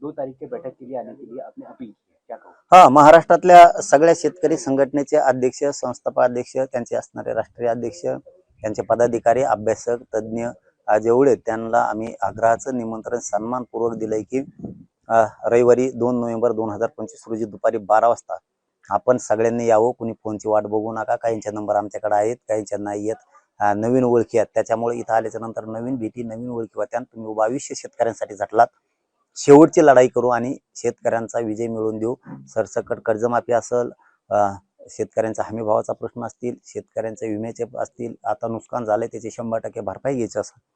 2 तारीख की बैठक के लिए आने के लिए आपने अपील की है, क्या कहो? हा, महाराष्ट्रातल्या सगळ्या शेतकरी संघटनेचे अध्यक्ष, संस्थापक त्यांचे असणारे राष्ट्रीय अध्यक्ष, त्यांचे पदाधिकारी, अभ्यासक, तज्ज्ञ जेवढे त्यांना आम्ही आग्रहाचं निमंत्रण सन्मानपूर्वक दिलंय की रविवारी 2 नोव्हेंबर 2025 रोजी दुपारी 12 वाजता आपण सगळ्यांनी यावं. कुणी फोनची वाट बघू नका. काहींचे नंबर आमच्याकडे आहेत, काहींच्या नाही आहेत. नवीन ओळखी आहेत, त्याच्यामुळे इथं आल्याच्या नंतर नवीन भेटी, नवीन ओळखी होत्या. तुम्ही उभं आयुष्य शेतकऱ्यांसाठी झटलात. शेवटची लढाई करू आणि शेतकऱ्यांचा विजय मिळवून देऊ. सरसकट कर्जमाफी असेल, शेतकऱ्यांचा हमी भावाचा प्रश्न असतील, शेतकऱ्यांचे विम्याचे असतील, आता नुकसान झाले त्याची 100% भरपाई घ्यायची असेल,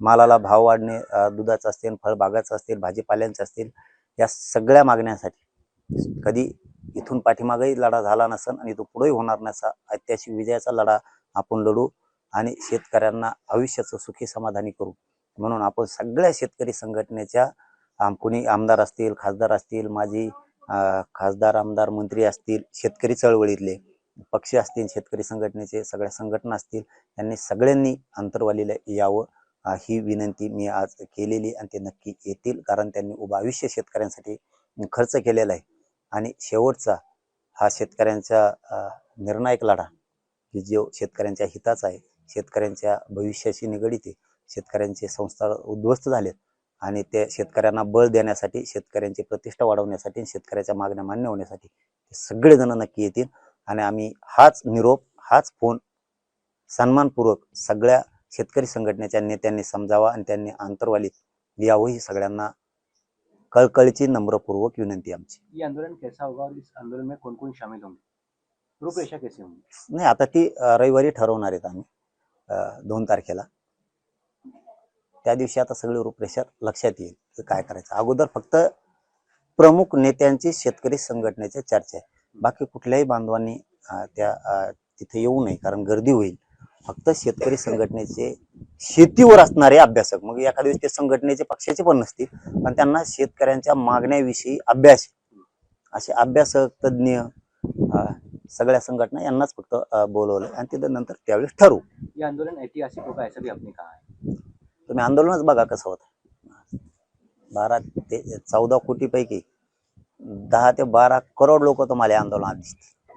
मालाला भाव वाढणे, दुधाचं असतील, फळबागाचं असतील, भाजीपाल्यांचे असतील, या सगळ्या मागण्यासाठी कधी इथून पाठीमागही लढा झाला नसेल आणि तो पुढेही होणार नसा. ऐतिहासिक विजयाचा लढा आपण लढू आणि शेतकऱ्यांना आयुष्याचं सुखी समाधानी करू. म्हणून आपण सगळ्या शेतकरी संघटनेच्या कोणी आमदार असतील, खासदार असतील, माजी खासदार, आमदार, मंत्री असतील, शेतकरी चळवळीतले पक्ष असतील, शेतकरी संघटनेचे सगळ्या संघटना असतील, त्यांनी सगळ्यांनी अंतरवालीला यावं ही विनंती मी आज केलेली आणि ते नक्की येतील. कारण त्यांनी उभं आयुष्य शेतकऱ्यांसाठी खर्च केलेला आहे आणि शेवटचा हा शेतकऱ्यांचा निर्णायक लढा की जो शेतकऱ्यांच्या हिताचा आहे, शेतकऱ्यांच्या भविष्याशी निगडीत आहे. शेतकऱ्यांचे संस्था उद्ध्वस्त झालेत आणि ते शेतकऱ्यांना बळ देण्यासाठी, शेतकऱ्यांची प्रतिष्ठा वाढवण्यासाठी, शेतकऱ्याच्या मागण्या मान्य होण्यासाठी सगळेजण नक्की येतील. आणि आम्ही हाच निरोप, हाच फोन सन्मानपूर्वक सगळ्या शेतकरी संघटनेच्या नेत्यांनी समजावा आणि त्यांनी अंतर्वालीत यावं ही सगळ्यांना कळकळीची नम्रपूर्वक विनंती आमची. ये आंदोलन कैसा होगा और इस आंदोलन में कौन कौन शामिल होंगे, रूपरेषा कैसे होंगी? नाही, आता ती रविवारी ठरवणार आहेत आम्ही 2 तारखेला. त्या दिवशी आता सगळी रूपरेषा लक्षात येईल काय करायचं. अगोदर फक्त प्रमुख नेत्यांची शेतकरी संघटनेच्या चर्चा आहे. बाकी कुठल्याही बांधवांनी तिथे येऊ नये, कारण गर्दी होईल. फक्त शेतकरी संघटनेचे शेतीवर असणारे अभ्यासक, मग एखाद्या दिवशी ते संघटनेचे पक्षाचे पण नसतील, पण त्यांना शेतकऱ्यांच्या मागण्याविषयी अभ्यास, असे अभ्यासक, तज्ज्ञ सगळ्या संघटना यांनाच फक्त बोलवलं आणि तिथं नंतर त्यावेळेस ठरवू. ये आंदोलन ऐतिहासिक होगा ऐसा भी आपने कहा है. तुम्ही आंदोलनच बघा कसं होतं. 12 ते 14 कोटी पैकी 10 ते 12 करोड लोक तुम्हाला आंदोलनात दिसतील.